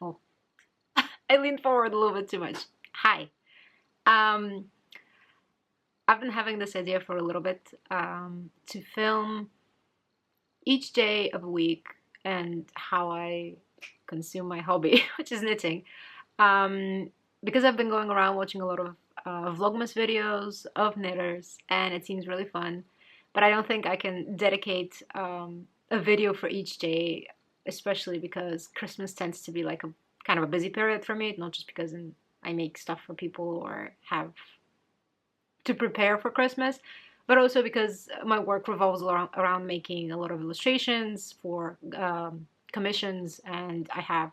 Oh, I leaned forward a little bit too much. Hi. Um, I've been having this idea for a little bit to film each day of a week and how I consume my hobby, which is knitting. Because I've been going around watching a lot of Vlogmas videos of knitters, and it seems really fun. But I don't think I can dedicate a video for each day, especially because Christmas tends to be like a kind of a busy period for me, not just because I make stuff for people or have to prepare for Christmas, but also because my work revolves around making a lot of illustrations for commissions, and I have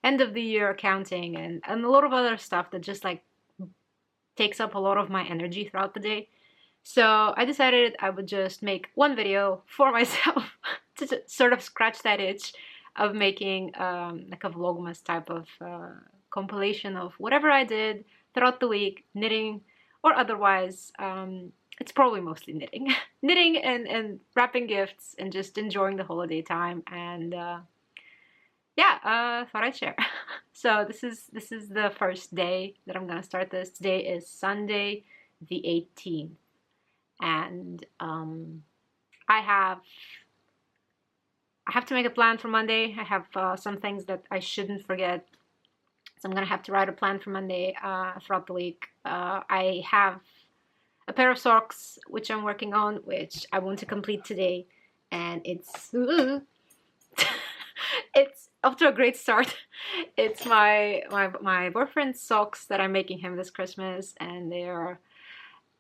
end of the year accounting and a lot of other stuff that just like takes up a lot of my energy throughout the day. So I decided I would just make one video for myself to sort of scratch that itch of making like a vlogmas type of compilation of whatever I did throughout the week, knitting or otherwise. It's probably mostly knitting, knitting and wrapping gifts and just enjoying the holiday time. And yeah, thought I'd share. So this is the first day that I'm gonna start this. Today is Sunday, the 18th, and I have to make a plan for Monday. I have some things that I shouldn't forget, so I'm gonna have to write a plan for Monday throughout the week. I have a pair of socks which I'm working on, which I want to complete today, and it's it's off to a great start. It's my boyfriend's socks that I'm making him this Christmas, and they are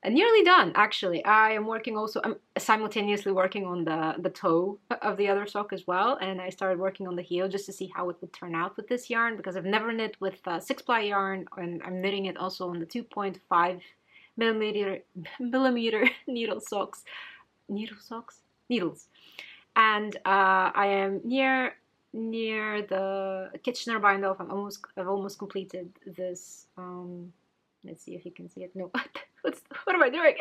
nearly done. Actually, I am working also. I'm simultaneously working on the toe of the other sock as well, and I started working on the heel just to see how it would turn out with this yarn, because I've never knit with 6-ply yarn, and I'm knitting it also on the 2.5 millimeter needles, and I am near the Kitchener bind off. I've almost completed this. Let's see if you can see it. No, what am I doing?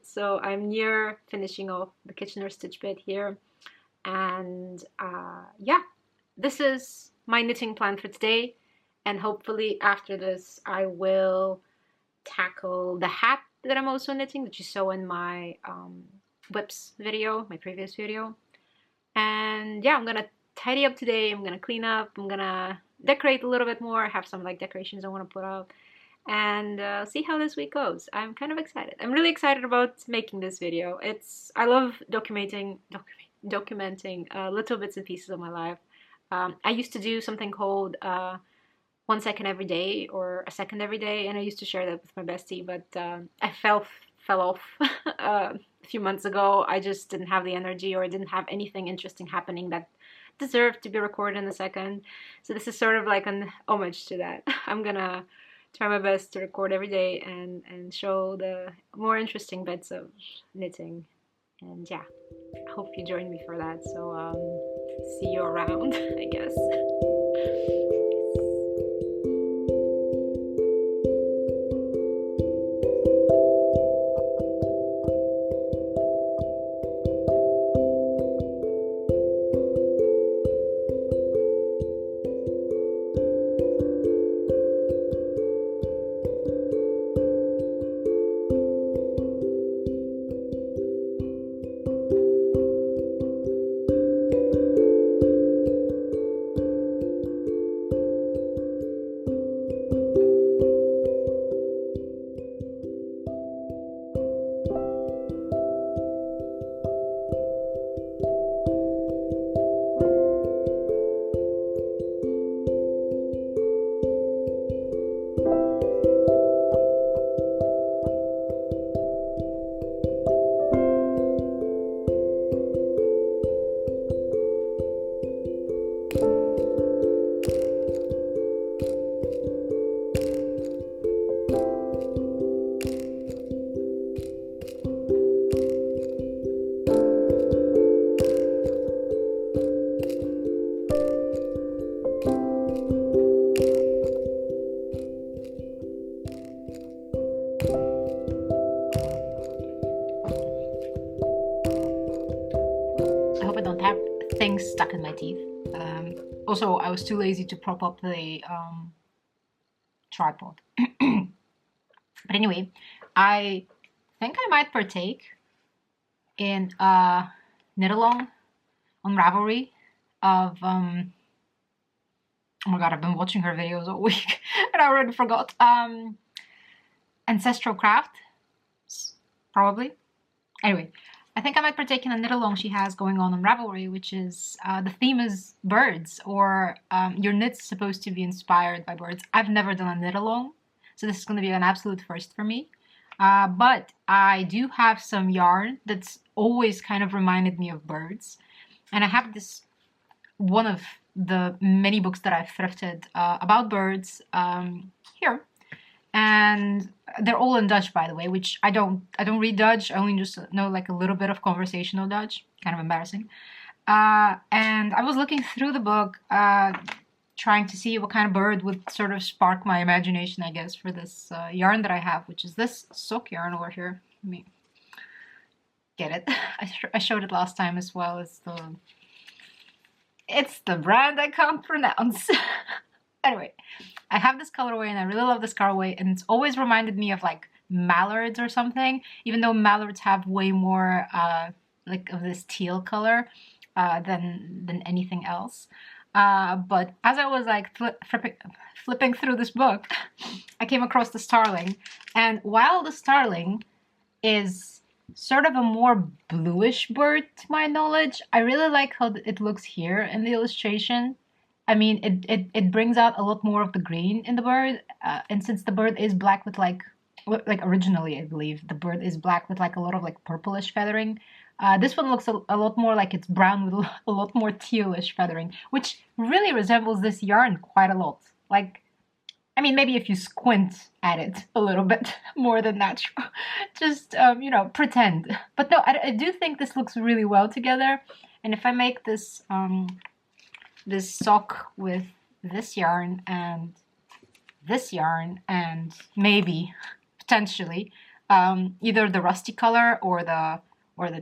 So I'm near finishing off the Kitchener stitch bit here, and yeah, this is my knitting plan for today, and hopefully after this I will tackle the hat that I'm also knitting, that you saw in my whips video, my previous video. And yeah, I'm gonna tidy up today. I'm gonna clean up. I'm gonna decorate a little bit more. I have some like decorations I want to put out, and see how this week goes. I'm kind of excited. I'm really excited about making this video. I love documenting little bits and pieces of my life. I used to do something called 1 second every day, or a second every day, and I used to share that with my bestie, but I fell off a few months ago. I just didn't have the energy, or I didn't have anything interesting happening that deserved to be recorded in a second. So this is sort of like an homage to that. I'm gonna try my best to record every day and show the more interesting bits of knitting. And yeah, I hope you join me for that. So see you around, I guess. I hope I don't have things stuck in my teeth. Also, I was too lazy to prop up the tripod. But anyway, I think I might partake in a knit-along on Ravelry of oh my god, I've been watching her videos all week and I already forgot. Ancestral Craft, probably. Anyway, I think I might partake in a knit-along she has going on Ravelry, which is, the theme is birds, or your knit's supposed to be inspired by birds. I've never done a knit-along, so this is going to be an absolute first for me. But I do have some yarn that's always kind of reminded me of birds. And I have this, one of the many books that I've thrifted about birds here. And they're all in Dutch, by the way, which I don't read Dutch. I only just know like a little bit of conversational Dutch. Kind of embarrassing. And I was looking through the book, trying to see what kind of bird would sort of spark my imagination, I guess, for this yarn that I have, which is this sock yarn over here. Let me get it. I showed it last time as well. It's the brand I can't pronounce. Anyway, I have this colorway and I really love this colorway, and it's always reminded me of like mallards or something, even though mallards have way more like of this teal color than anything else. But as I was like flipping through this book, I came across the starling, and while the starling is sort of a more bluish bird to my knowledge, I really like how it looks here in the illustration. I mean, it brings out a lot more of the green in the bird, and since the bird is black with like originally, I believe, the bird is black with like a lot of like purplish feathering. This one looks a lot more like it's brown with a lot more tealish feathering, which really resembles this yarn quite a lot. Like, I mean, maybe if you squint at it a little bit more than natural, just, you know, pretend. But no, I do think this looks really well together. And if I make this, this sock with this yarn and maybe potentially either the rusty color or the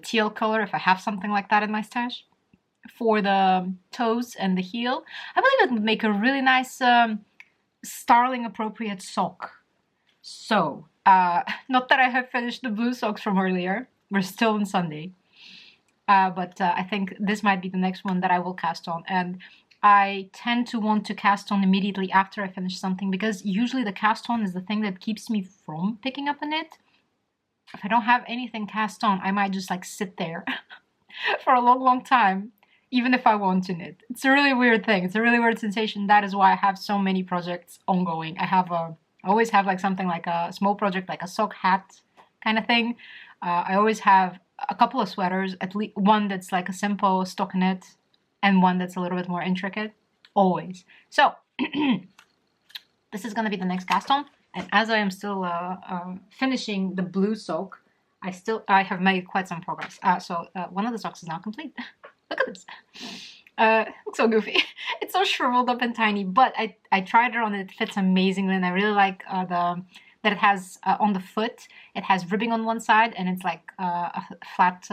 teal color, if I have something like that in my stash, for the toes and the heel, I believe it would make a really nice starling appropriate sock. So not that I have finished the blue socks from earlier, we're still on Sunday. But I think this might be the next one that I will cast on. And I tend to want to cast on immediately after I finish something, because usually the cast on is the thing that keeps me from picking up a knit. If I don't have anything cast on, I might just like sit there for a long time, even if I want to knit. It's a really weird thing. It's a really weird sensation. That is why I have so many projects ongoing. I always have like something like a small project, like a sock hat kind of thing. I always have a couple of sweaters, at least one that's like a simple stockinette and one that's a little bit more intricate, always. So this is going to be the next cast on, and as I am still finishing the blue sock, I have made quite some progress. So one of the socks is now complete. Look at this. Looks so goofy. It's so shriveled up and tiny, but I tried it on, it fits amazingly, and I really like that it has on the foot, it has ribbing on one side, and it's like a flat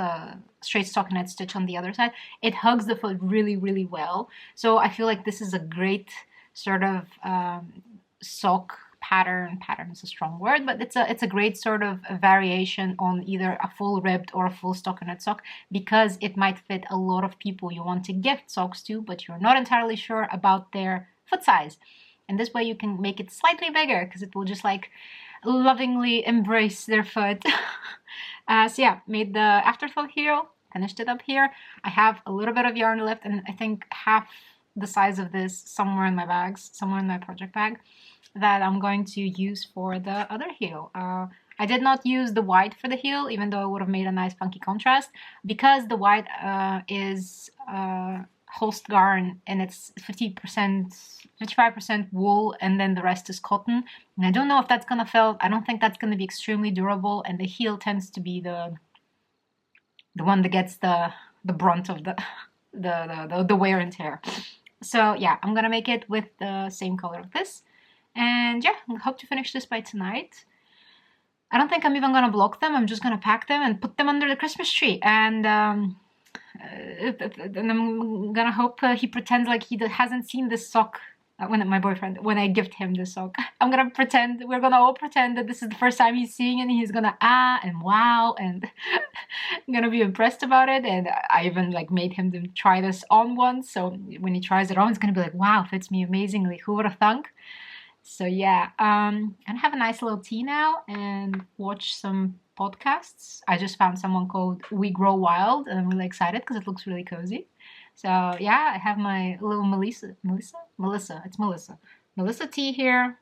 straight stockinette stitch on the other side. It hugs the foot really, really well. So I feel like this is a great sort of sock pattern. Pattern is a strong word, but it's a great sort of variation on either a full ribbed or a full stockinette sock, because it might fit a lot of people you want to gift socks to, but you're not entirely sure about their foot size. And this way you can make it slightly bigger, because it will just like lovingly embrace their foot. So yeah, made the afterthought heel, finished it up here. I have a little bit of yarn left, and I think half the size of this somewhere in my bags, somewhere in my project bag, that I'm going to use for the other heel. I did not use the white for the heel, even though it would have made a nice funky contrast, because the white is Holst yarn, and it's 55% wool, and then the rest is cotton. And I don't know if that's gonna felt. I don't think that's gonna be extremely durable, and the heel tends to be the one that gets the brunt of the wear and tear. So yeah, I'm gonna make it with the same color of this, and yeah, I hope to finish this by tonight. I don't think I'm even gonna block them. I'm just gonna pack them and put them under the Christmas tree, and and I'm gonna hope he pretends like he hasn't seen this sock. When I gift him this sock, we're gonna all pretend that this is the first time he's seeing it, and he's gonna and wow, and I'm gonna be impressed about it. And I even like made him to try this on once, so when he tries it on, it's gonna be like, wow, fits me amazingly. Who would have thunk? So yeah, I'm gonna have a nice little tea now and watch some podcasts. I just found someone called We Grow Wild, and I'm really excited because it looks really cozy. So yeah, I have my little Melissa tea here.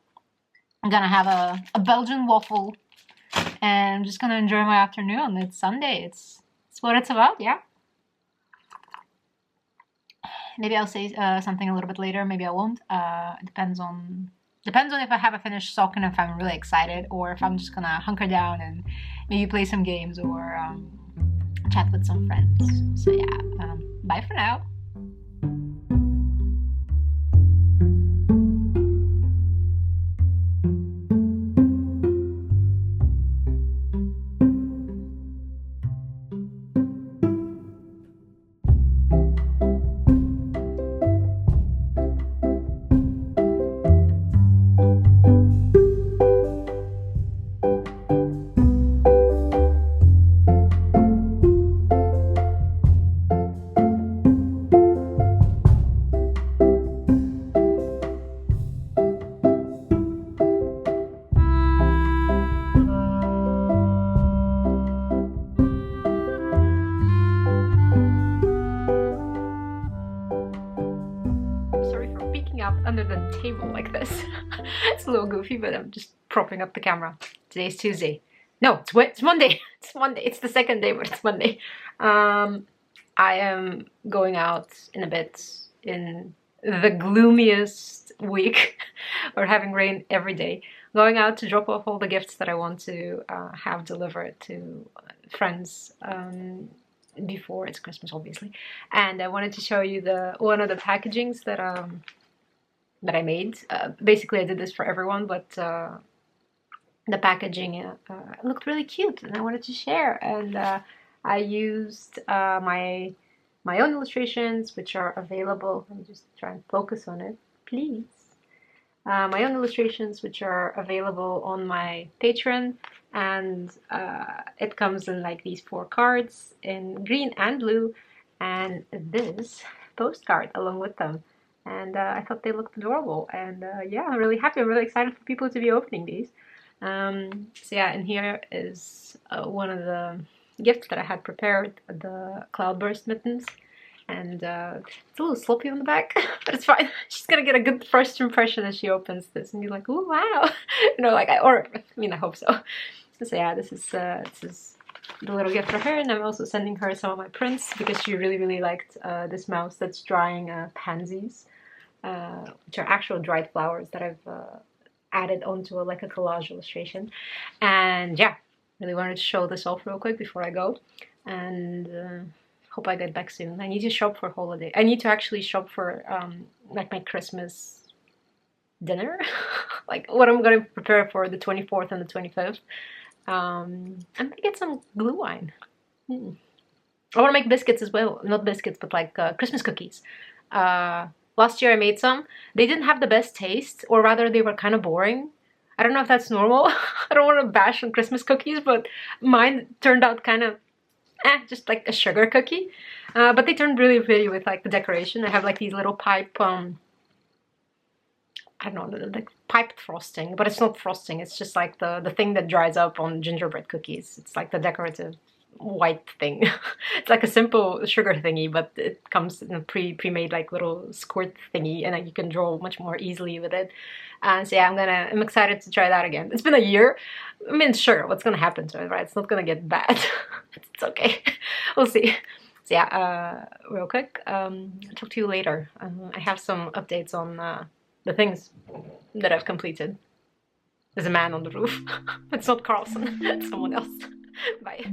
I'm gonna have a Belgian waffle, and I'm just gonna enjoy my afternoon. It's Sunday. It's what it's about, yeah. Maybe I'll say something a little bit later. Maybe I won't. It depends on if I have a finished sock and if I'm really excited, or if I'm just gonna hunker down and maybe play some games or chat with some friends. So yeah, bye for now. Up under the table like this. It's a little goofy, but I'm just propping up the camera. Today's Tuesday. No, it's Monday. It's Monday. It's the second day, but it's Monday. I am going out in a bit in the gloomiest week. We're having rain every day. Going out to drop off all the gifts that I want to have delivered to friends before it's Christmas, obviously. And I wanted to show you one of the packagings that I made. Basically I did this for everyone, but the packaging looked really cute and I wanted to share, and I used my own illustrations, which are available. Let me just try and focus on it, please. My own illustrations, which are available on my Patreon, and it comes in like these 4 cards in green and blue, and this postcard along with them. And I thought they looked adorable, and yeah, I'm really happy. I'm really excited for people to be opening these. So yeah, and here is one of the gifts that I had prepared, the Cloudburst mittens. And it's a little sloppy on the back, but it's fine. She's gonna get a good first impression as she opens this and be like, "Oh wow," you know, like I hope so. So yeah, this is the little gift for her, and I'm also sending her some of my prints because she really liked this mouse that's drying pansies. Which are actual dried flowers that I've added onto like a collage illustration. And yeah, really wanted to show this off real quick before I go, and hope I get back soon. I need to shop for holiday. I need to actually shop for like my Christmas dinner, like what I'm gonna prepare for the 24th and the 25th. I'm gonna get some glue wine. I want to make biscuits as well. Not biscuits, but like Christmas cookies. Last year I made some. They didn't have the best taste, or rather they were kind of boring. I don't know if that's normal. I don't want to bash on Christmas cookies, but mine turned out kind of just like a sugar cookie. But they turned really pretty with like the decoration. I have like these little pipe, I don't know, like piped frosting, but it's not frosting. It's just like the thing that dries up on gingerbread cookies. It's like the decorative white thing. It's like a simple sugar thingy, but it comes in a pre-made like little squirt thingy, and you can draw much more easily with it. So yeah, I'm excited to try that again. It's been a year. I mean, sure, what's gonna happen to it, right? It's not gonna get bad. It's okay. We'll see. So yeah, real quick, I'll talk to you later. I have some updates on the things that I've completed. There's a man on the roof. It's not Carlson, it's someone else. Bye.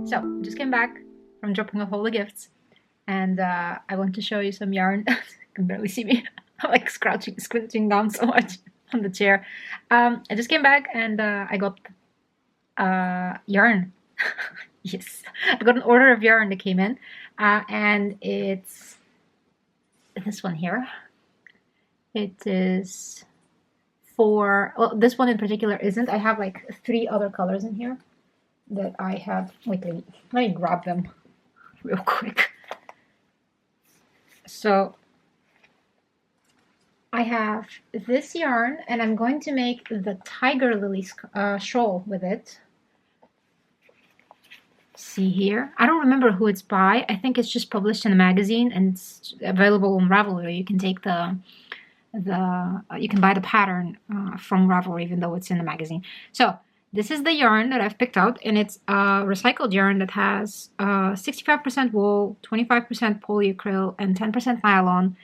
So, just came back from dropping off all the gifts, and I want to show you some yarn. You can barely see me. I'm like squinching down so much on the chair. I just came back and I got yarn. Yes, I got an order of yarn that came in, and it's this one here. It is for, well, this one in particular isn't. I have like 3 other colors in here that I have. Wait, let me grab them real quick. So I have this yarn, and I'm going to make the tiger lily shawl with it. See here, I don't remember who it's by. I think it's just published in a magazine and it's available on Ravelry. You can take you can buy the pattern from Ravelry, even though it's in the magazine. So this is the yarn that I've picked out, and it's a recycled yarn that has 65% wool, 25% polyacryl, and 10% nylon.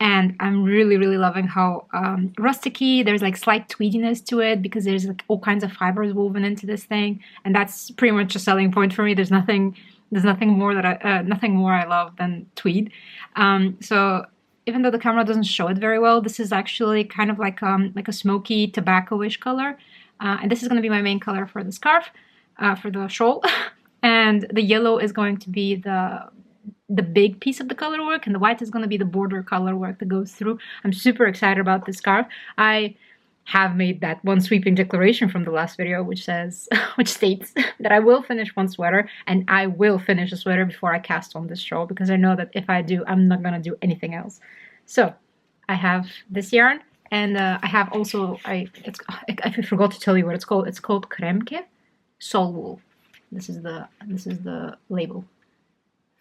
And I'm really, really loving how rusticy, there's like slight tweediness to it because there's like all kinds of fibers woven into this thing. And that's pretty much a selling point for me. There's nothing more that nothing more I love than tweed. So even though the camera doesn't show it very well, this is actually kind of like a smoky tobacco-ish color. And this is going to be my main color for the scarf, for the shawl. And the yellow is going to be the big piece of the color work, and the white is going to be the border color work that goes through. I'm super excited about this scarf. I have made that one sweeping declaration from the last video, which states that I will finish one sweater, and I will finish a sweater before I cast on this shawl, because I know that if I do, I'm not going to do anything else. So I have this yarn, and I have also, I forgot to tell you what it's called. It's called Kremke Sol Wool. This is the label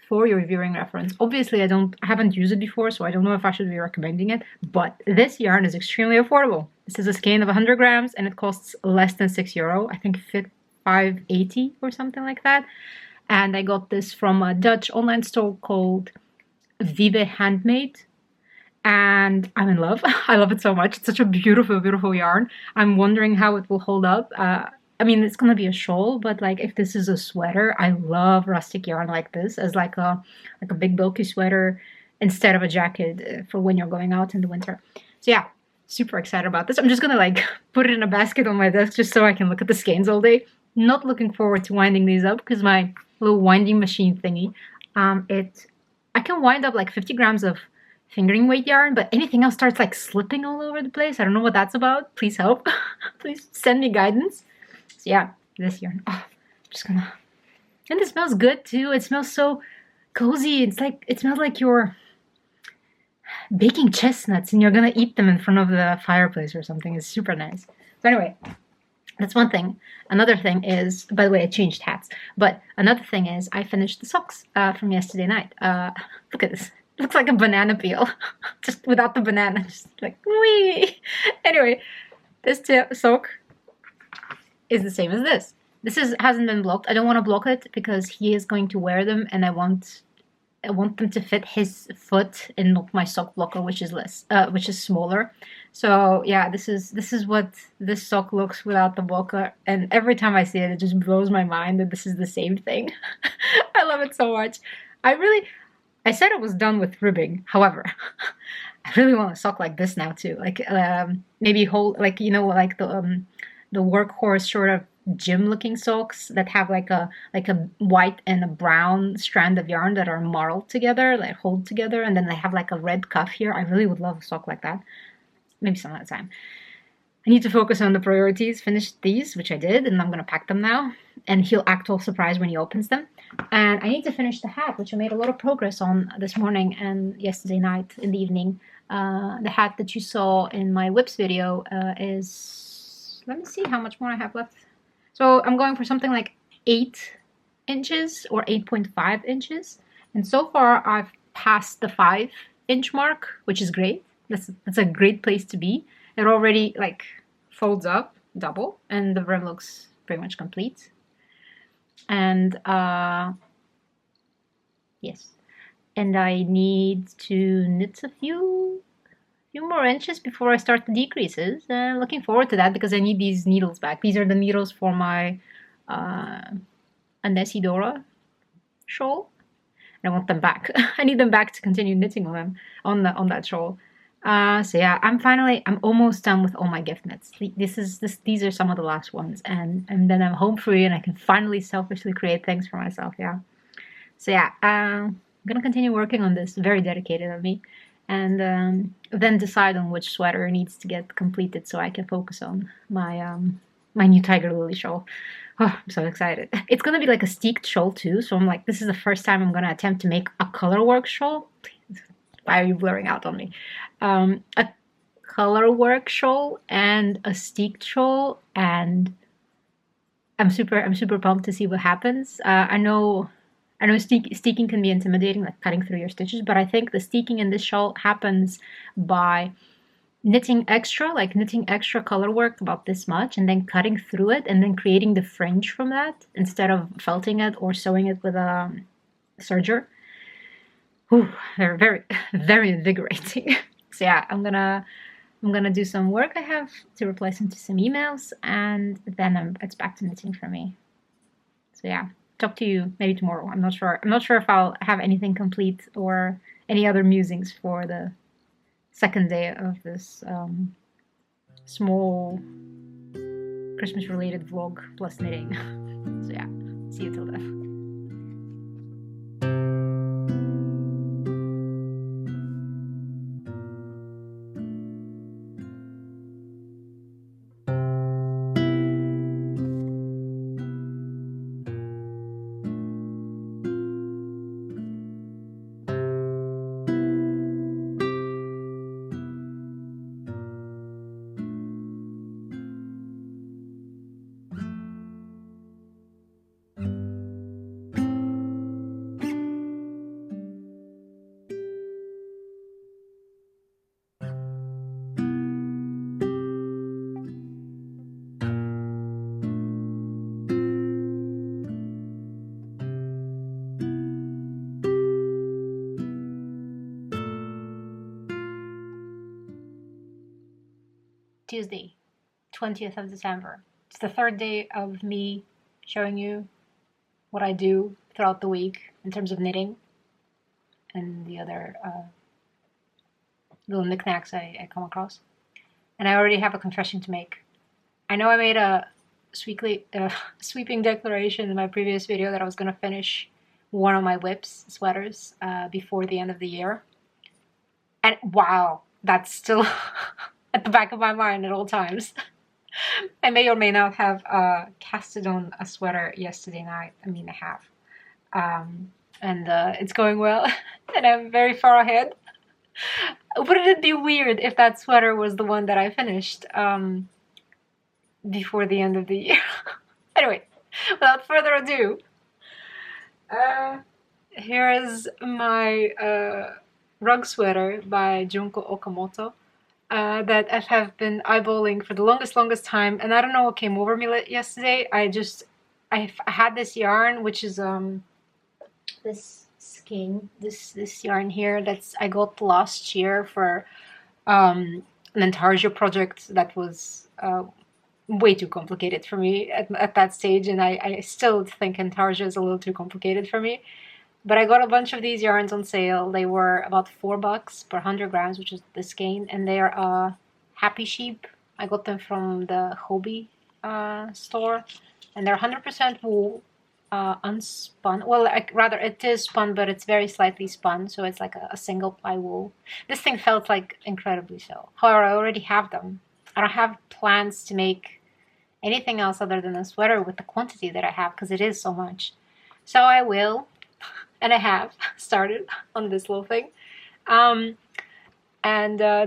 for your viewing reference. Obviously, I haven't used it before, so I don't know if I should be recommending it, but this yarn is extremely affordable. This is a skein of 100 grams, and it costs less than €6. I think $5.80 or something like that. And I got this from a Dutch online store called Vive Handmade, and I'm in love. I love it so much. It's such a beautiful, beautiful yarn. I'm wondering how it will hold up. I mean, it's gonna be a shawl, but like if this is a sweater, I love rustic yarn like this as like a big bulky sweater instead of a jacket for when you're going out in the winter. So yeah, super excited about this. I'm just gonna like put it in a basket on my desk just so I can look at the skeins all day. Not looking forward to winding these up because my little winding machine thingy, I can wind up like 50 grams of fingering weight yarn, but anything else starts like slipping all over the place. I don't know what that's about. Please help. Please send me guidance. So yeah, this yarn. Oh, I'm just gonna. And it smells good too. It smells so cozy. It smells like you're baking chestnuts and you're gonna eat them in front of the fireplace or something. It's super nice. So anyway, that's one thing. Another thing is, by the way, I changed hats. But another thing is, I finished the socks from yesterday night. Look at this. It looks like a banana peel, just without the banana. Just like wee. Anyway, this sock is the same as this. This hasn't been blocked. I don't want to block it because he is going to wear them, and I want them to fit his foot and not my sock blocker, which is smaller. So yeah, this is what this sock looks without the blocker, and every time I see it, it just blows my mind that this is the same thing. I love it so much. I said I was done with ribbing. However, I really want a sock like this now too. Like maybe like like the workhorse sort of gym-looking socks that have like a white and a brown strand of yarn that are marled together, like hold together, and then they have like a red cuff here. I really would love a sock like that. Maybe some other time. I need to focus on the priorities. Finish these, which I did, and I'm gonna pack them now. And he'll act all surprised when he opens them. And I need to finish the hat, which I made a lot of progress on this morning and yesterday night in the evening. The hat that you saw in my whips video is, let me see how much more I have left. So I'm going for something like 8 inches or 8.5 inches. And so far I've passed the 5-inch mark, which is great. That's a great place to be. It already like folds up double, and the rim looks pretty much complete. And yes, and I need to knit a few more inches before I start the decreases. Looking forward to that because I need these needles back. These are the needles for my Anesidora shawl. I want them back. I need them back to continue knitting on them, on that shawl. So yeah, I'm almost done with all my gift knits. These are some of the last ones, and then I'm home free and I can finally selfishly create things for myself. Yeah. So yeah, I'm gonna continue working on this. Very dedicated of me, and then decide on which sweater needs to get completed so I can focus on my new Tiger Lily shawl. Oh, I'm so excited. It's gonna be like a steeked shawl too, so I'm like, this is the first time I'm gonna attempt to make a color work shawl. Why are you blurring out on me? A color work shawl and a steeked shawl, and I'm super pumped to see what happens. I know steeking can be intimidating, like cutting through your stitches, but I think the steeking in this shawl happens by knitting extra color work about this much and then cutting through it and then creating the fringe from that instead of felting it or sewing it with a serger. Whew, they're very, very invigorating. So yeah, I'm gonna do some work I have to replace into some emails, and then it's back to knitting for me. So yeah, talk to you maybe tomorrow. I'm not sure if I'll have anything complete or any other musings for the second day of this small Christmas related vlog plus knitting. So yeah, see you till then. Tuesday, 20th of December. It's the third day of me showing you what I do throughout the week in terms of knitting and the other little knickknacks I come across. And I already have a confession to make. I know I made a sweeping declaration in my previous video that I was going to finish one of my whips sweaters before the end of the year. And wow, that's still at the back of my mind at all times. I may or may not have casted on a sweater yesterday night. I mean, I have. And it's going well, and I'm very far ahead. Wouldn't it be weird if that sweater was the one that I finished before the end of the year? Anyway, without further ado, here is my rug sweater by Junko Okamoto. That I have been eyeballing for the longest time, and I don't know what came over me yesterday. I had this yarn, which is this skein, this yarn here that's I got last year for an intarsia project that was way too complicated for me at that stage, and I still think intarsia is a little too complicated for me. But I got a bunch of these yarns on sale. They were about $4 per 100 grams, which is the skein, and they are Happy Sheep. I got them from the Hobby store, and they're 100% wool, unspun. Well, rather it is spun, but it's very slightly spun, so it's like a single ply wool. This thing felt like incredibly so. However, I already have them. I don't have plans to make anything else other than a sweater with the quantity that I have, because it is so much. So I will. And I have started on this little thing, and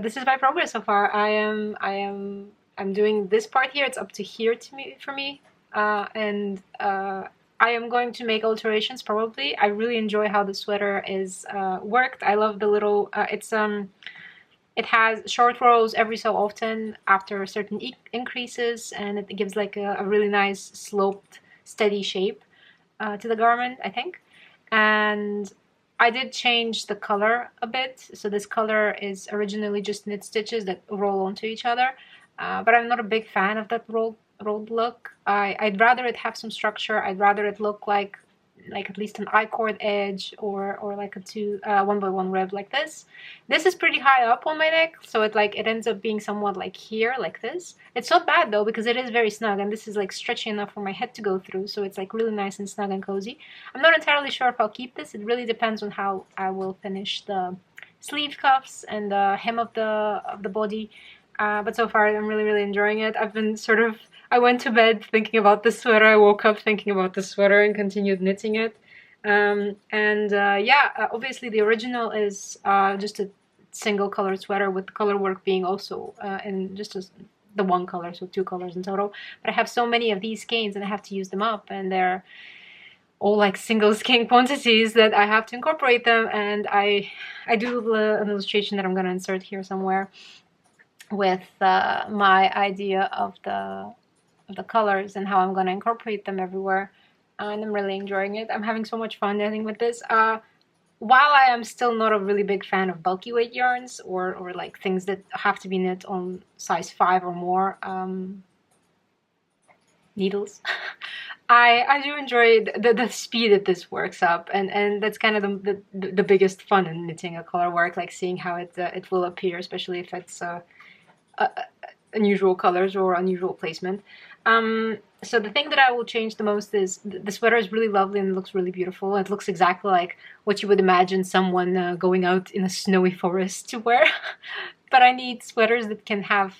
this is my progress so far. I'm doing this part here. It's up to here for me, and I am going to make alterations probably. I really enjoy how the sweater is worked. I love the little. It has short rows every so often after certain increases, and it gives like a really nice sloped, steady shape to the garment, I think. And I did change the color a bit. So this color is originally just knit stitches that roll onto each other, but I'm not a big fan of that rolled look. I'd rather it have some structure. I'd rather it look like like at least an I-cord edge or like a 1x1 rib like this. This is pretty high up on my neck, so it ends up being somewhat like here, like this. It's not bad though, because it is very snug, and this is like stretchy enough for my head to go through, so it's like really nice and snug and cozy. I'm not entirely sure if I'll keep this. It really depends on how I will finish the sleeve cuffs and the hem of the body. But so far I'm really enjoying it. I went to bed thinking about the sweater, I woke up thinking about the sweater and continued knitting it. Obviously the original is just a single colored sweater, with the color work being also in just the one color, so 2 colors in total. But I have so many of these skeins and I have to use them up, and they're all like single skein quantities that I have to incorporate them. And I do an illustration that I'm going to insert here somewhere with my idea of the colors and how I'm going to incorporate them everywhere, and I'm really enjoying it. I'm having so much fun knitting with this. While I am still not a really big fan of bulky weight yarns or like things that have to be knit on size 5 or more needles, I do enjoy the speed that this works up, and that's kind of the biggest fun in knitting a color work, like seeing how it will appear, especially if it's unusual colors or unusual placement. So the thing that I will change the most is the sweater is really lovely and it looks really beautiful. It looks exactly like what you would imagine someone going out in a snowy forest to wear. But I need sweaters that can have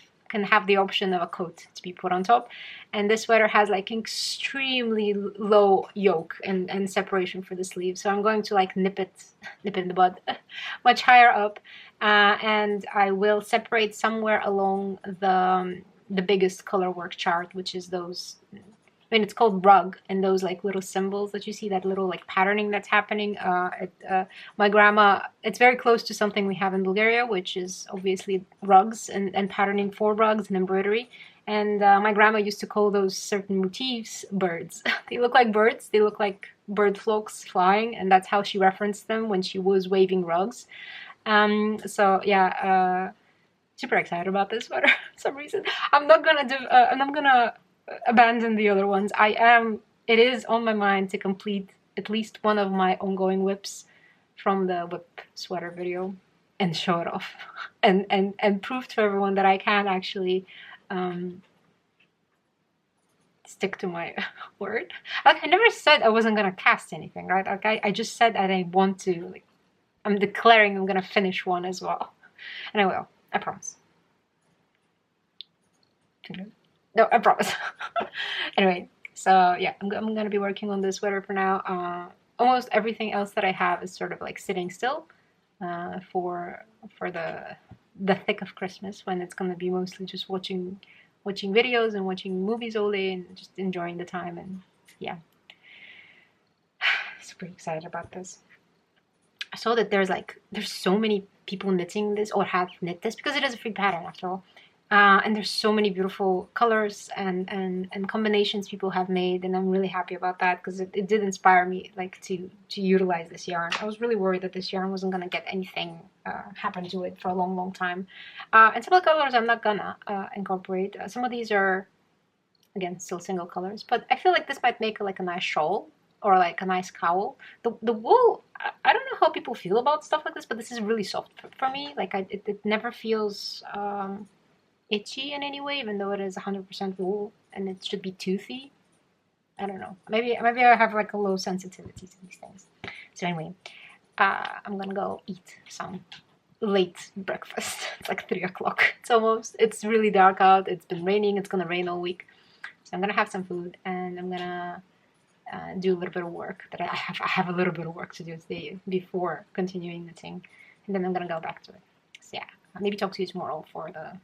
the option of a coat to be put on top. And this sweater has like extremely low yoke and separation for the sleeve. So I'm going to like nip it in the bud much higher up. And I will separate somewhere along the biggest color work chart, which is those, I mean, it's called rug, and those like little symbols that you see, that little like patterning that's happening. My grandma, it's very close to something we have in Bulgaria, which is obviously rugs and patterning for rugs and embroidery. And my grandma used to call those certain motifs birds. They look like birds, they look like bird flocks flying, and that's how she referenced them when she was waving rugs. So yeah, super excited about this sweater for some reason. I'm not gonna abandon the other ones. It is on my mind to complete at least one of my ongoing whips from the whip sweater video and show it off and prove to everyone that I can actually stick to my word. Like, I never said I wasn't gonna cast anything, right? Like, I just said that I want to. Like, I'm declaring I'm gonna finish one as well, and I will. I promise. No, I promise. Anyway, so yeah, I'm gonna be working on this sweater for now. Almost everything else that I have is sort of like sitting still for the thick of Christmas, when it's gonna be mostly just watching videos and watching movies all day and just enjoying the time. And yeah, super excited about this. I saw that there's so many people knitting this or have knit this, because it is a free pattern after all. And there's so many beautiful colors and combinations people have made, and I'm really happy about that, because it did inspire me like to utilize this yarn. I was really worried that this yarn wasn't gonna get anything happen to it for a long time. And some of the colors I'm not gonna incorporate. Some of these are, again, still single colors, but I feel like this might make like a nice shawl or like a nice cowl. The wool, I don't know how people feel about stuff like this, but this is really soft for me. Like, it never feels itchy in any way, even though it is 100% wool and it should be toothy. I don't know. Maybe I have like a low sensitivity to these things. So anyway, I'm gonna go eat some late breakfast. It's like 3 o'clock. It's really dark out. It's been raining. It's gonna rain all week. So I'm gonna have some food, and I'm gonna do a little bit of work that I have a little bit of work to do today before continuing knitting, and then I'm gonna go back to it. So yeah, I'll maybe talk to you tomorrow for the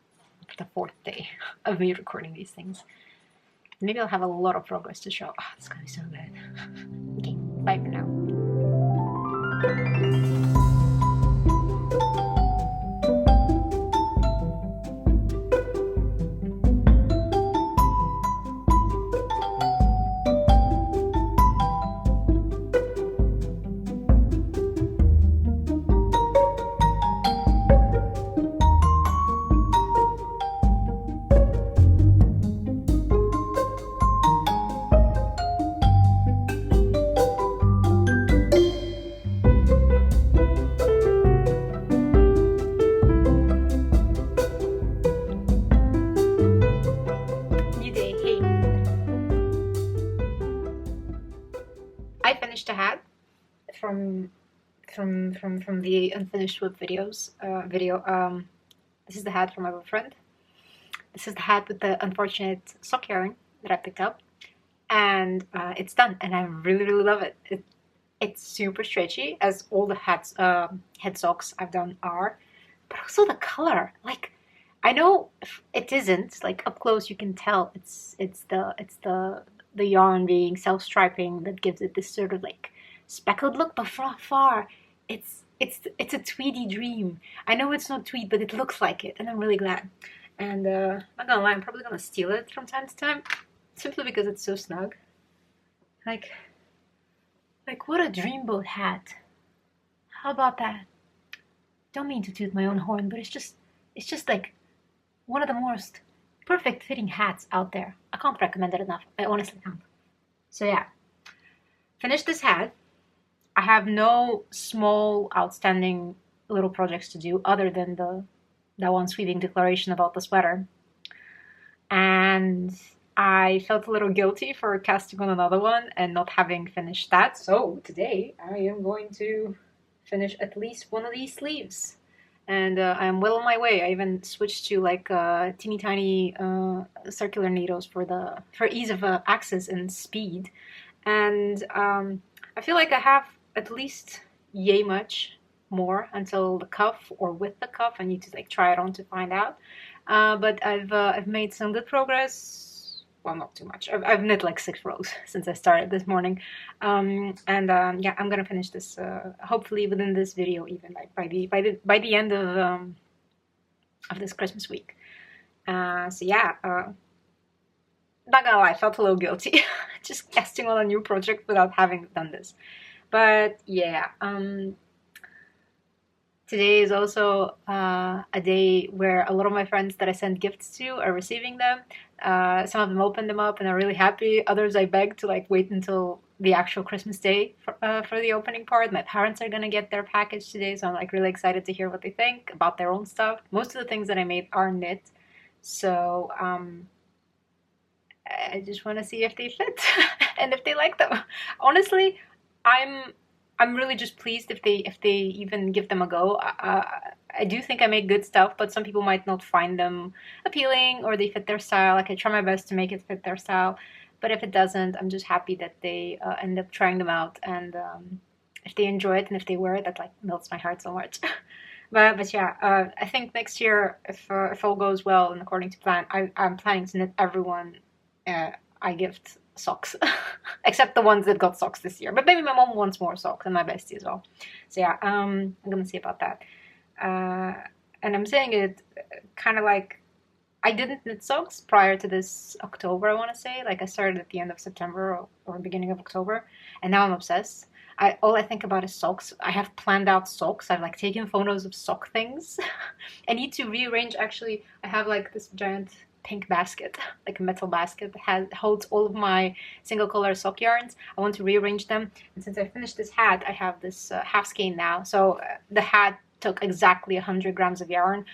4th day of me recording these things. Maybe I'll have a lot of progress to show. Oh, it's gonna be so good. Okay, bye for now. from the unfinished whip videos this is the hat from my friend. This is the hat with the unfortunate sock yarn that I picked up, and it's done, and I really love it. It's super stretchy, as all the hats head socks I've done are, but also the color. Like, I know it isn't, like, up close you can tell it's the yarn being self-striping that gives it this sort of like speckled look, but from afar it's a tweedy dream. I know it's not tweed, but it looks like it, and I'm really glad. And I'm not gonna lie, I'm probably gonna steal it from time to time, simply because it's so snug. Like what a dreamboat hat. How about that? Don't mean to toot my own horn, but it's just like one of the most perfect fitting hats out there. I can't recommend it enough. I honestly can't. So yeah, finished this hat. I have no small outstanding little projects to do other than that one sweeping declaration about the sweater. And I felt a little guilty for casting on another one and not having finished that. So today I am going to finish at least one of these sleeves. And I'm well on my way. I even switched to like teeny tiny circular needles for ease of access and speed. And I feel like I have at least yay much more until the cuff, or with the cuff. I need to like try it on to find out. But I've made some good progress. Well, not too much. I've knit like 6 rows since I started this morning, yeah, I'm gonna finish this hopefully within this video, even like by the end of this Christmas week. So yeah, not gonna lie, I felt a little guilty just casting on a new project without having done this. But yeah, today is also a day where a lot of my friends that I sent gifts to are receiving them. Some of them opened them up and are really happy. Others I begged to like wait until the actual Christmas day for the opening part. My parents are gonna get their package today, so I'm like really excited to hear what they think about their own stuff. Most of the things that I made are knit, so I just want to see if they fit and if they like them. Honestly, I'm really just pleased if they even give them a go. I do think I make good stuff, but some people might not find them appealing or they fit their style. Like, I try my best to make it fit their style, but if it doesn't, I'm just happy that they end up trying them out, and if they enjoy it and if they wear it, that like melts my heart so much. But yeah, I think next year, if all goes well and according to plan, I'm planning to knit everyone I gift socks, except the ones that got socks this year. But maybe my mom wants more socks, and my bestie as well. So yeah, I'm gonna see about that. And I'm saying it kind of like I didn't knit socks prior to this October, I want to say. Like, I started at the end of September or beginning of October, and now I'm obsessed. All I think about is socks. I have planned out socks. I've like taken photos of sock things. I need to rearrange. Actually, I have like this giant pink basket, like a metal basket that holds all of my single color sock yarns. I want to rearrange them, and since I finished this hat, I have this half skein now. So the hat took exactly 100 grams of yarn.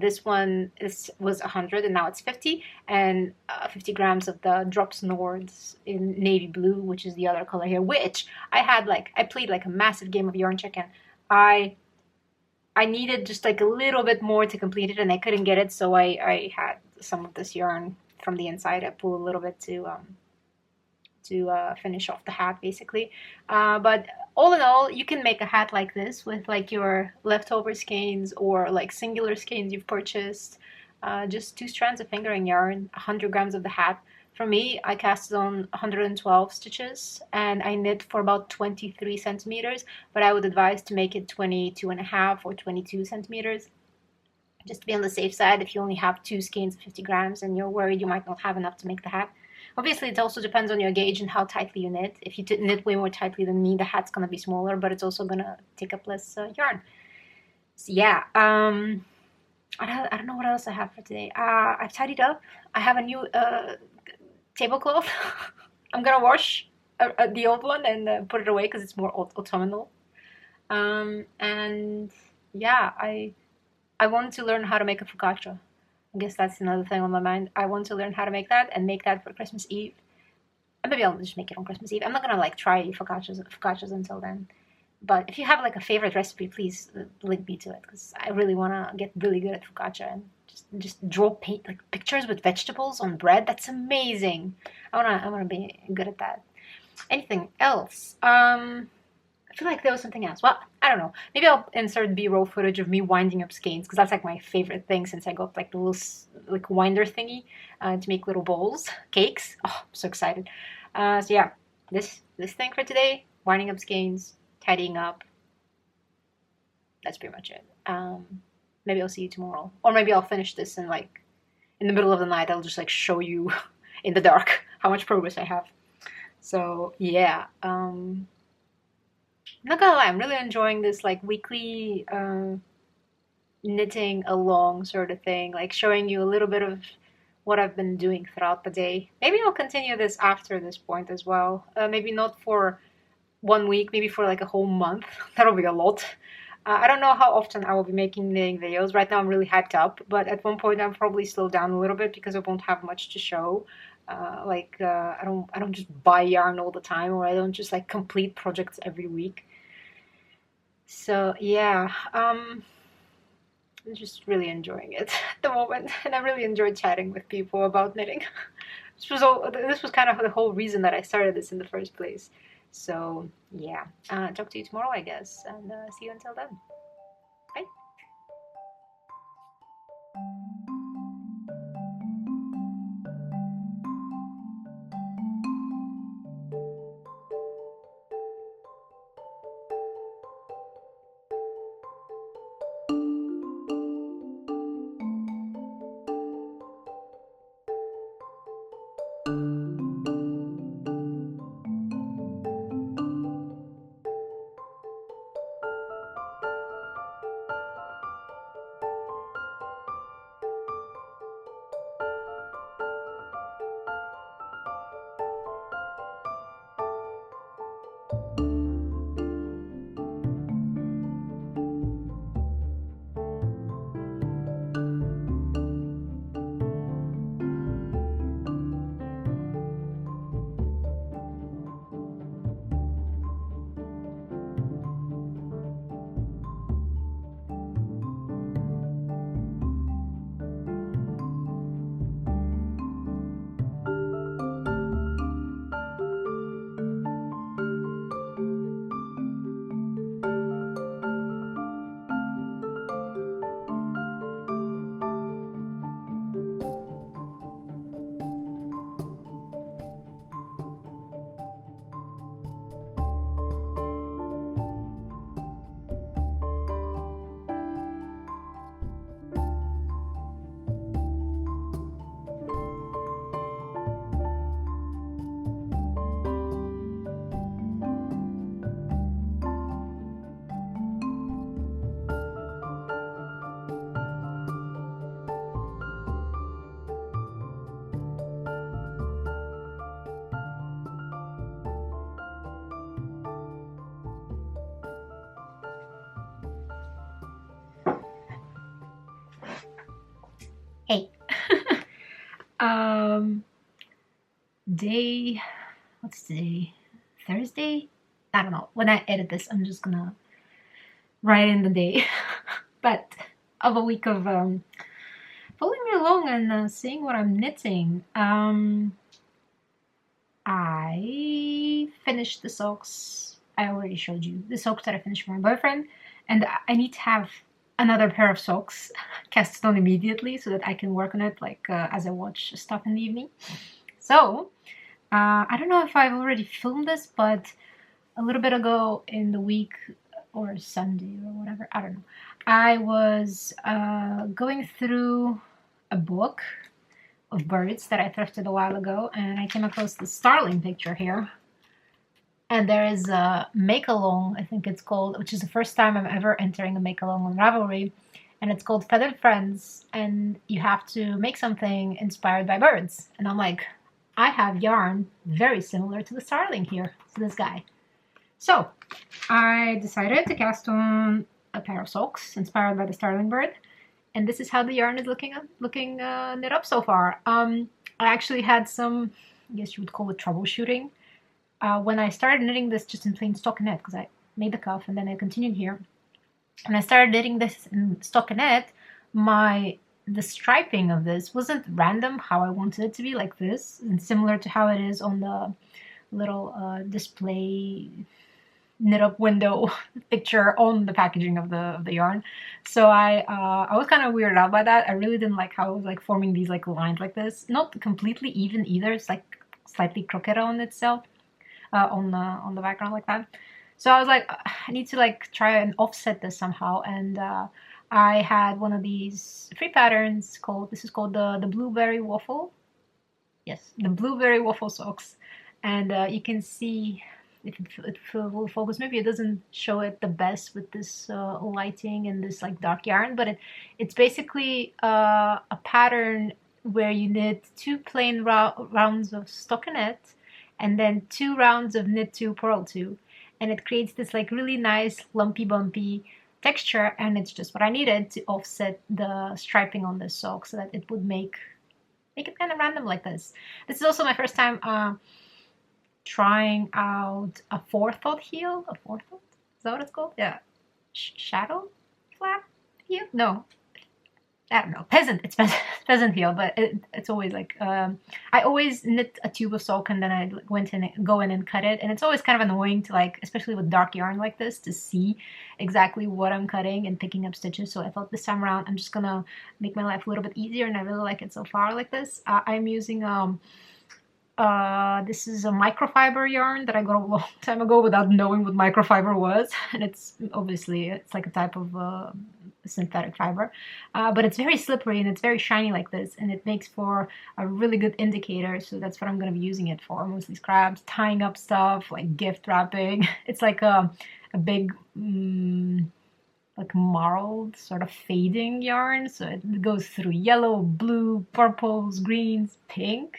This one was 100 and now it's 50, and 50 grams of the drops Nords in navy blue, which is the other color here, which I played like a massive game of yarn chicken. I needed just like a little bit more to complete it, and I couldn't get it, so I had some of this yarn from the inside. I pulled a little bit to finish off the hat, basically. But all in all, you can make a hat like this with like your leftover skeins or like singular skeins you've purchased. Just 2 strands of fingering yarn, 100 grams of the hat. For me, I casted on 112 stitches and I knit for about 23 centimeters, but I would advise to make it 22.5 or 22 centimeters. Just to be on the safe side, if you only have 2 skeins of 50 grams and you're worried you might not have enough to make the hat. Obviously, it also depends on your gauge and how tightly you knit. If you knit way more tightly than me, the hat's going to be smaller, but it's also going to take up less yarn. So yeah, I don't know what else I have for today. I've tidied up. I have a new tablecloth. I'm going to wash the old one and put it away because it's more autumnal. And yeah, I want to learn how to make a focaccia. I guess that's another thing on my mind. I want to learn how to make that and make that for Christmas Eve. And maybe I'll just make it on Christmas Eve. I'm not gonna like try focaccias until then. But if you have like a favorite recipe, please link me to it, because I really want to get really good at focaccia and just draw paint like pictures with vegetables on bread. That's amazing. I wanna be good at that. Anything else? I feel like there was something else. Well, I don't know. Maybe I'll insert B-roll footage of me winding up skeins, because that's like my favorite thing since I got like the little like winder thingy to make little bowls, cakes. Oh, I'm so excited. So yeah, this thing for today: winding up skeins, tidying up. That's pretty much it. Maybe I'll see you tomorrow, or maybe I'll finish this and like in the middle of the night I'll just like show you in the dark how much progress I have. So yeah. I'm not gonna lie, I'm really enjoying this like weekly knitting along sort of thing, like showing you a little bit of what I've been doing throughout the day. Maybe I'll continue this after this point as well. Maybe not for 1 week, maybe for like a whole month. That'll be a lot. I don't know how often I will be making knitting videos. Right now I'm really hyped up, but at one point I'll probably slow down a little bit because I won't have much to show. I don't just buy yarn all the time, or I don't just like complete projects every week. So yeah, I'm just really enjoying it at the moment, and I really enjoy chatting with people about knitting. This was kind of the whole reason that I started this in the first place. So yeah, talk to you tomorrow, I guess, and see you until then. Bye. Hey. um, day, what's today? Thursday? I don't know. When I edit this, I'm just gonna write in the day. But of a week of following me along and seeing what I'm knitting. I finished the socks. I already showed you the socks that I finished for my boyfriend, and I need to have another pair of socks cast on immediately so that I can work on it like as I watch stuff in the evening. So I don't know if I've already filmed this, but a little bit ago in the week, or Sunday or whatever, I don't know, I was going through a book of birds that I thrifted a while ago, and I came across the starling picture here. And there is a make-along, I think it's called, which is the first time I'm ever entering a make-along on Ravelry, and it's called Feathered Friends, and you have to make something inspired by birds. And I'm like, I have yarn very similar to the starling here, to this guy. So I decided to cast on a pair of socks inspired by the starling bird, and this is how the yarn is looking knit up so far. I actually had some, I guess you would call it troubleshooting, when I started knitting this just in plain stockinette, because I made the cuff, and then I continued here. And I started knitting this in stockinette. The striping of this wasn't random how I wanted it to be, like this, and similar to how it is on the little display knit up window picture on the packaging of the yarn. So I was kind of weirded out by that. I really didn't like how it was like forming these like lines like this. Not completely even either. It's like slightly crooked on itself, on the background like that. So I was like, I need to like try and offset this somehow. And I had one of these free patterns called, this is called the blueberry waffle. Yes, the blueberry waffle socks. And you can see, if it will focus, maybe it doesn't show it the best with this lighting and this like dark yarn, but it's basically a pattern where you knit 2 plain rounds of stockinette and then 2 rounds of knit 2 purl 2, and it creates this like really nice lumpy bumpy texture, and it's just what I needed to offset the striping on this sock so that it would make it kind of random like this. This is also my first time trying out a forethought heel. A forethought? Is that what it's called? Yeah. Shadow flap heel? No. I don't know. Peasant. It's peasant heel, but it's always like, I always knit a tube of sock and then I go in and cut it. And it's always kind of annoying to like, especially with dark yarn like this, to see exactly what I'm cutting and picking up stitches. So I thought this time around, I'm just gonna make my life a little bit easier, and I really like it so far like this. I'm using, this is a microfiber yarn that I got a long time ago without knowing what microfiber was, and it's like a type of synthetic fiber, but it's very slippery and it's very shiny like this, and it makes for a really good indicator. So that's what I'm going to be using it for, mostly scraps, tying up stuff like gift wrapping. It's like a big like marled sort of fading yarn, so it goes through yellow, blue, purples, greens, pink.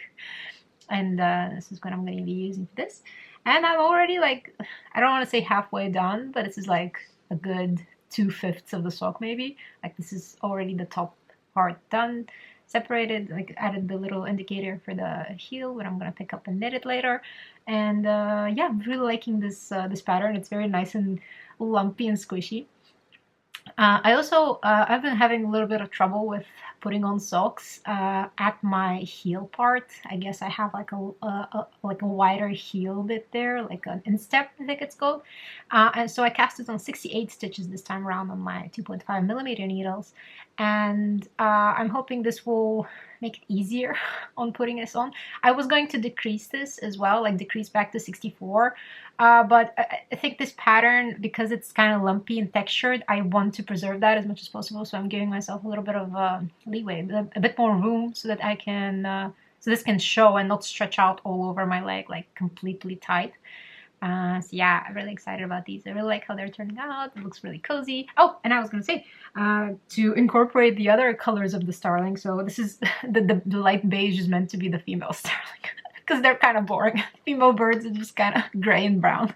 And this is what I'm going to be using for this. And I'm already like, I don't want to say halfway done, but this is like a good 2/5 of the sock maybe. Like this is already the top part done, separated, like added the little indicator for the heel, what I'm going to pick up and knit it later. And yeah, I'm really liking this this pattern. It's very nice and lumpy and squishy. I also, I've been having a little bit of trouble with putting on socks at my heel part. I guess I have like a wider heel bit there, like an instep, I think it's called. And so I cast it on 68 stitches this time around on my 2.5mm needles. And I'm hoping this will make it easier on putting this on. I was going to decrease this as well, like decrease back to 64. But I think this pattern, because it's kind of lumpy and textured, I want to preserve that as much as possible. So I'm giving myself a little bit of leeway, a bit more room, so that I can, so this can show and not stretch out all over my leg like completely tight. So yeah, I'm really excited about these. I really like how they're turning out. It looks really cozy. Oh, and I was going to say, to incorporate the other colors of the starling. So this is, the light beige is meant to be the female starling, because they're kind of boring. Female birds are just kind of gray and brown.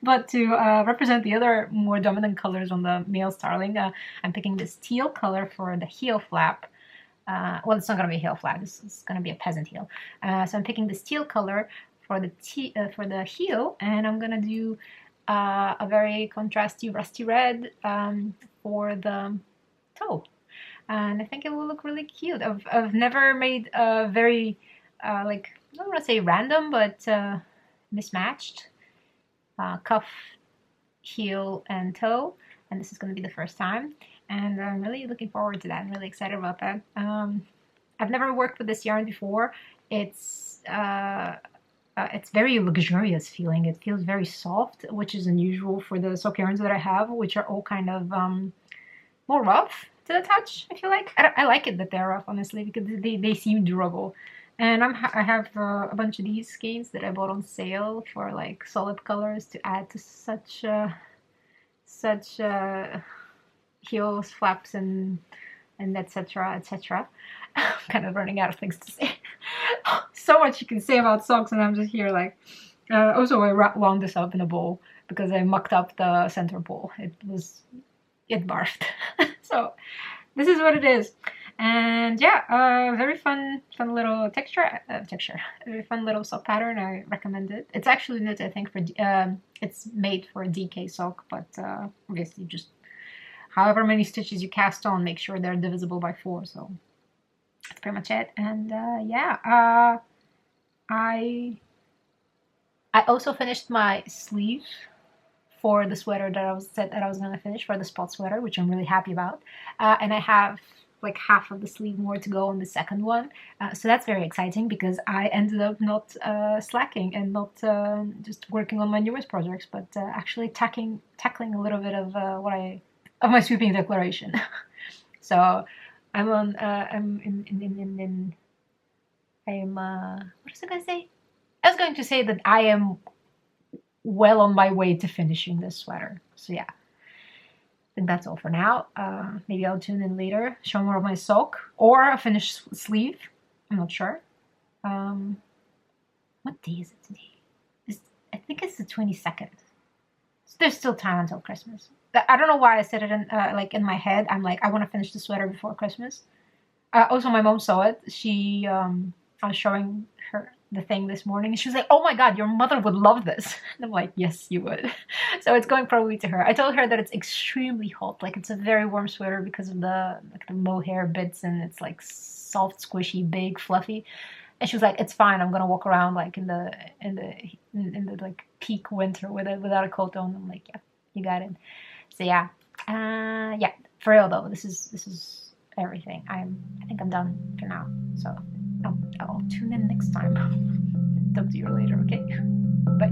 But to represent the other more dominant colors on the male starling, I'm picking this teal color for the heel flap. Well, it's not going to be a heel flap. This is going to be a peasant heel. So I'm picking this teal color for the heel, and I'm gonna do a very contrasty rusty red for the toe, and I think it will look really cute. I've never made a very like, I don't want to say random, but mismatched cuff, heel, and toe, and this is going to be the first time, and I'm really looking forward to that. I'm really excited about that. I've never worked with this yarn before. It's very luxurious feeling. It feels very soft, which is unusual for the sock yarns that I have, which are all kind of more rough to the touch, I feel like. I like it that they're rough, honestly, because they seem durable. And I have a bunch of these skeins that I bought on sale for like solid colors to add to such heels, flaps, and etc, etc. I'm kind of running out of things to say. So much you can say about socks, and I'm just here like, also I wound this up in a bowl because I mucked up the center bowl. It barfed. So this is what it is. And yeah, very fun little texture, very fun little sock pattern. I recommend it. It's actually knit, I think, for it's made for a DK sock, but obviously just however many stitches you cast on, make sure they're divisible by 4. So that's pretty much it. And yeah, I also finished my sleeve for the sweater that I said that I was gonna finish, for the spot sweater, which I'm really happy about. And I have like half of the sleeve more to go on the second one. So that's very exciting because I ended up not slacking and not just working on my newest projects, but actually tackling a little bit of my sweeping declaration. So I'm on what was I gonna say? I was going to say that I am well on my way to finishing this sweater. So yeah, I think that's all for now. Maybe I'll tune in later, show more of my sock or a finished sleeve. I'm not sure. What day is it today? I think it's the 22nd. So there's still time until Christmas. I don't know why I said it in like in my head. I'm like, I want to finish the sweater before Christmas. Also, my mom saw it. She I was showing her the thing this morning, and she was like, "Oh my god, your mother would love this." And I'm like, "Yes, you would." So it's going probably to her. I told her that it's extremely hot, like it's a very warm sweater because of the mohair bits, and it's like soft, squishy, big, fluffy. And she was like, "It's fine. I'm gonna walk around like in the like peak winter with it without a coat on." I'm like, "Yeah, you got it." So yeah, yeah. For real though, this is everything. I think I'm done for now. So. I'll tune in next time. Talk to you later, okay? Bye.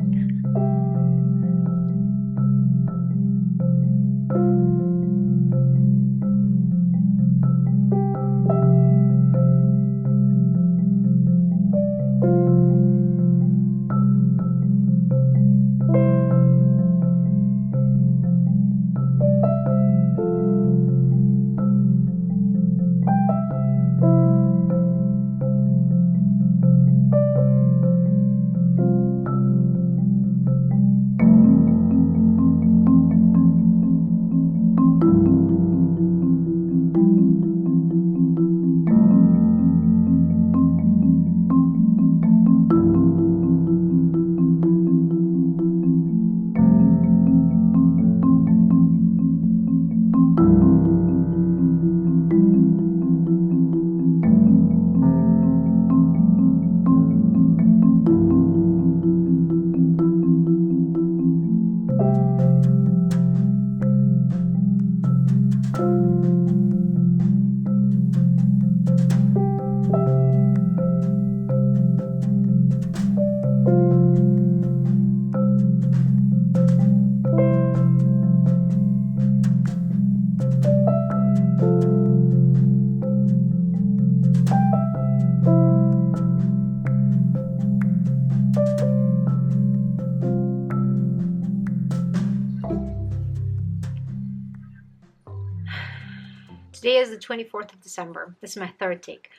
Today is the 24th of December. This is my third take.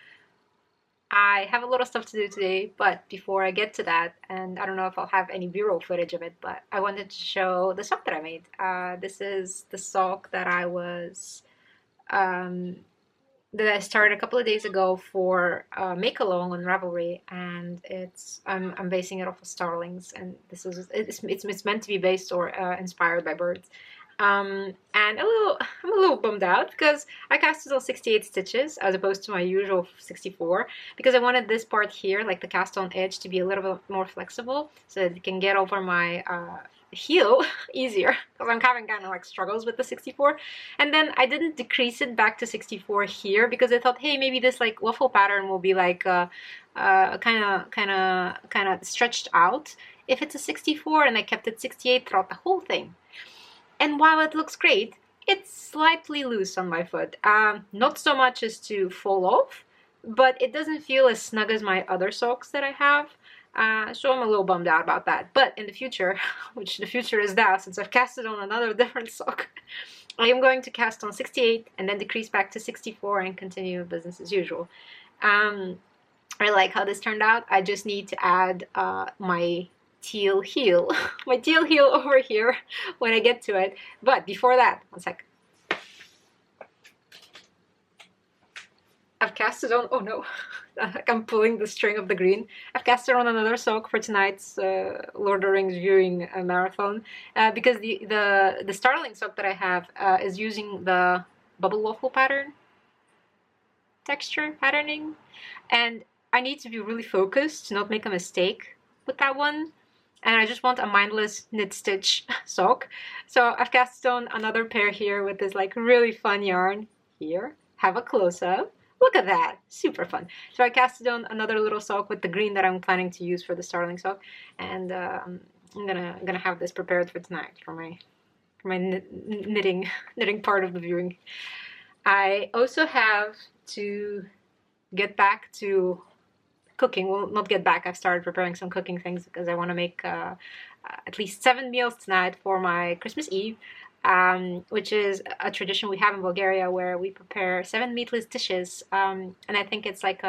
I have a lot of stuff to do today, but before I get to that, and I don't know if I'll have any B-roll footage of it, but I wanted to show the sock that I made. This is the sock that I was that I started a couple of days ago for Make Along on Ravelry, and I'm basing it off of starlings, and it's meant to be based or inspired by birds. And I'm a little bummed out because I casted on 68 stitches as opposed to my usual 64 because I wanted this part here, like the cast on edge, to be a little bit more flexible so that it can get over my heel easier because I'm having kind of like struggles with the 64. And then I didn't decrease it back to 64 here because I thought, hey, maybe this like waffle pattern will be like kind of stretched out if it's a 64, and I kept it 68 throughout the whole thing. And while it looks great, it's slightly loose on my foot. Not so much as to fall off, but it doesn't feel as snug as my other socks that I have. So I'm a little bummed out about that. But in the future, which the future is now since I've casted on another different sock, I am going to cast on 68 and then decrease back to 64 and continue business as usual. I like how this turned out. I just need to add my teal heel over here when I get to it. But before that, one sec. I've casted on, oh no, I'm pulling the string of the green. I've casted on another sock for tonight's Lord of the Rings viewing marathon because the starling sock that I have is using the bubble waffle pattern, texture patterning, and I need to be really focused to not make a mistake with that one. And I just want a mindless knit stitch sock. So I've cast on another pair here with this like really fun yarn. Here, have a close-up. Look at that, super fun. So I casted on another little sock with the green that I'm planning to use for the starling sock, and I'm gonna have this prepared for tonight for my knitting part of the viewing. I also have to get back to cooking. Well, not get back. I've started preparing some cooking things because I want to make at least 7 meals tonight for my Christmas Eve, which is a tradition we have in Bulgaria where we prepare 7 meatless dishes. And I think it's like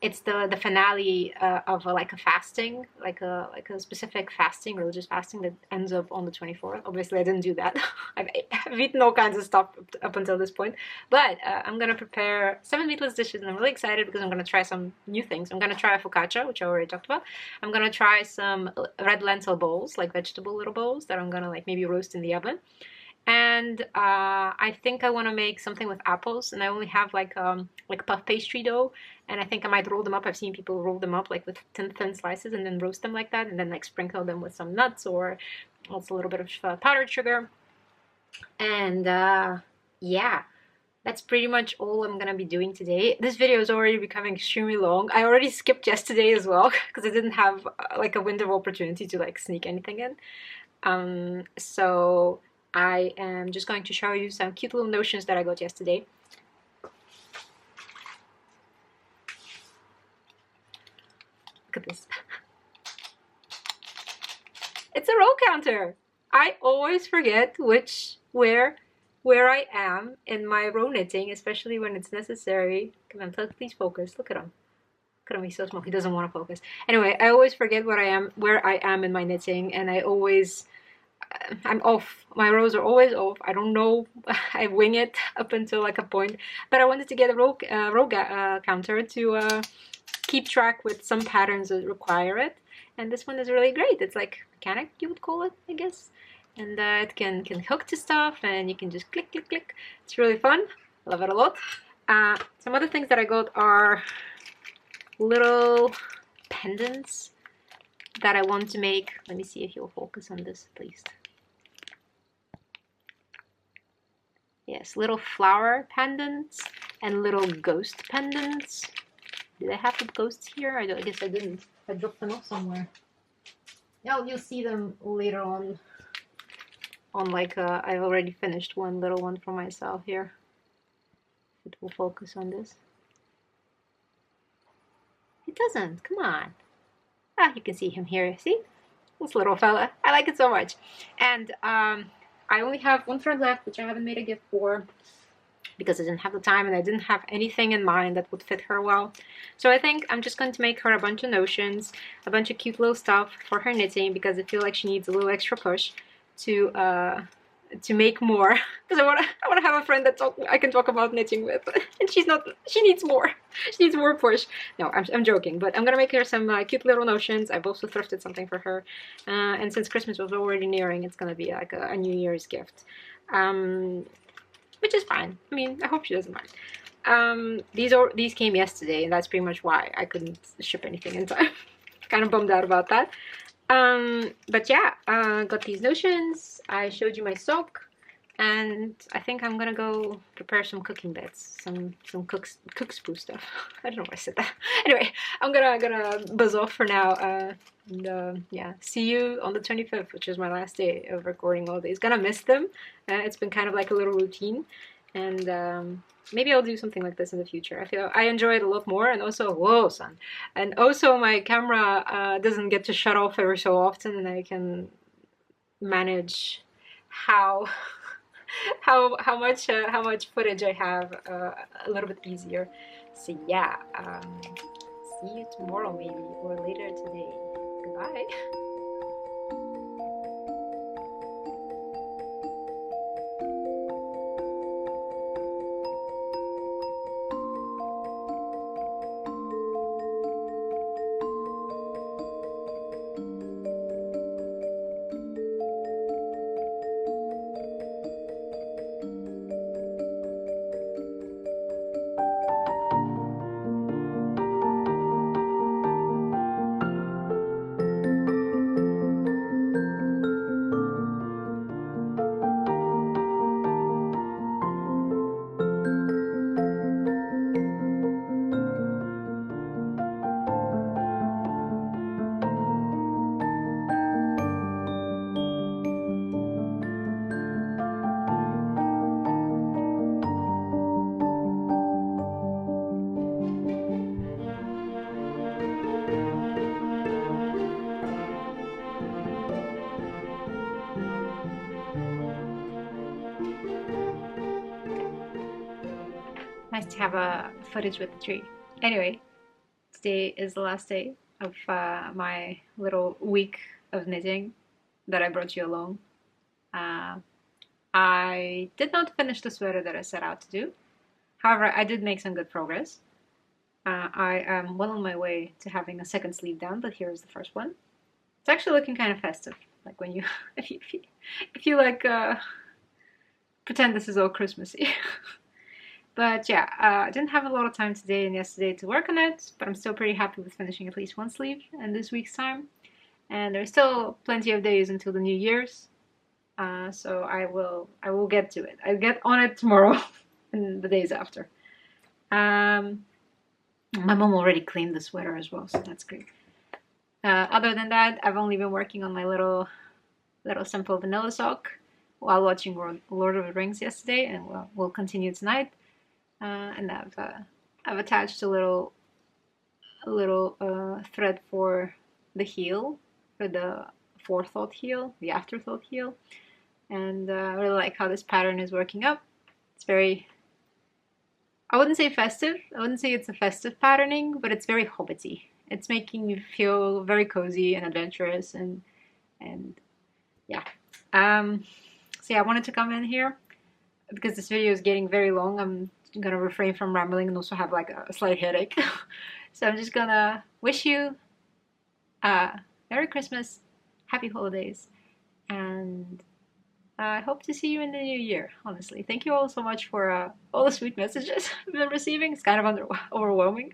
it's the finale of like a fasting, like a specific fasting, religious fasting that ends up on the 24th. Obviously, I didn't do that. I've eaten all kinds of stuff up until this point, but I'm gonna prepare 7 meatless dishes, and I'm really excited because I'm gonna try some new things. I'm gonna try a focaccia, which I already talked about. I'm gonna try some red lentil bowls, like vegetable little bowls that I'm gonna like maybe roast in the oven. And I think I want to make something with apples, and I only have like puff pastry dough, and I think I might roll them up. I've seen people roll them up like with thin slices and then roast them like that, and then like sprinkle them with some nuts or also a little bit of powdered sugar. And yeah, that's pretty much all I'm gonna be doing today. This video is already becoming extremely long. I already skipped yesterday as well because I didn't have like a window of opportunity to like sneak anything in. So I am just going to show you some cute little notions that I got yesterday. Look at this. It's a row counter. I always forget where I am in my row knitting, especially when it's necessary. Come on, please focus. Look at him. Look at him, he's so small. He doesn't want to focus. Anyway, I always forget where I am in my knitting, and I'm off. My rows are always off. I don't know. I wing it up until like a point. But I wanted to get a row counter to keep track with some patterns that require it. And this one is really great. It's like mechanic, you would call it, I guess. And it can hook to stuff, and you can just click, click, click. It's really fun. Love it a lot. Some other things that I got are little pendants that I want to make. Let me see if you'll focus on this, please. Yes, little flower pendants and little ghost pendants. Did I have the ghosts here? I guess I didn't. I dropped them off somewhere. Yeah, you'll see them later on. Like I've already finished one little one for myself here. It will focus on this. It doesn't. Come on. Ah, you can see him here. See? This little fella. I like it so much. And I only have one friend left, which I haven't made a gift for because I didn't have the time and I didn't have anything in mind that would fit her well. So I think I'm just going to make her a bunch of notions, a bunch of cute little stuff for her knitting, because I feel like she needs a little extra push to make more. Because I want to have a friend that I can talk about knitting with, and she needs more. She needs more push. No, I'm joking, but I'm gonna make her some cute little notions. I've also thrifted something for her, and since Christmas was already nearing, it's gonna be like a New Year's gift, which is fine. I mean, I hope she doesn't mind. These came yesterday, and that's pretty much why I couldn't ship anything in time. Kind of bummed out about that. But yeah, got these notions. I showed you my sock, and I think I'm gonna go prepare some cooking bits, some cook's brew stuff. I don't know why I said that. Anyway, I'm gonna buzz off for now. And yeah, see you on the 25th, which is my last day of recording all these. Gonna miss them. It's been kind of like a little routine, and maybe I'll do something like this in the future. I feel I enjoy it a lot more, and also, whoa, son. And also my camera doesn't get to shut off every so often, and I can manage how much footage I have a little bit easier. So yeah, see you tomorrow maybe, or later today. Goodbye. have a footage with the tree. Anyway, today is the last day of my little week of knitting that I brought you along. I did not finish the sweater that I set out to do. However, I did make some good progress. I am well on my way to having a second sleeve done, but here's the first one. It's actually looking kind of festive, like when you, if you like pretend this is all Christmassy. But yeah, I didn't have a lot of time today and yesterday to work on it, but I'm still pretty happy with finishing at least one sleeve in this week's time. And there's still plenty of days until the New Year's, so I will get to it. I'll get on it tomorrow and the days after. My mom already cleaned the sweater as well, so that's great. Other than that, I've only been working on my little simple vanilla sock while watching Lord of the Rings yesterday, and we'll continue tonight. And I've attached a little thread for the heel, for the forethought heel, the afterthought heel, and I really like how this pattern is working up. It's very, I wouldn't say festive, I wouldn't say it's a festive patterning, but it's very hobbity. It's making me feel very cozy and adventurous, and yeah. So yeah, I wanted to come in here because this video is getting very long. I'm gonna refrain from rambling and also have like a slight headache. So I'm just gonna wish you Merry Christmas, Happy Holidays, and I hope to see you in the new year, honestly. Thank you all so much for all the sweet messages I've been receiving. It's kind of overwhelming.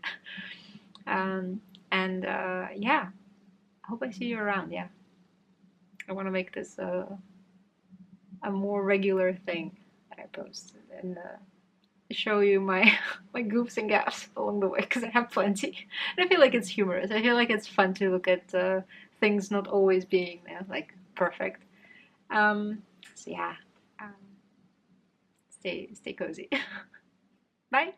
Yeah, I hope I see you around, yeah. I want to make this a more regular thing that I post, and show you my my goofs and gaps along the way, because I have plenty. And I feel like it's humorous. I feel like it's fun to look at things not always being like perfect. So yeah, stay cozy. Bye.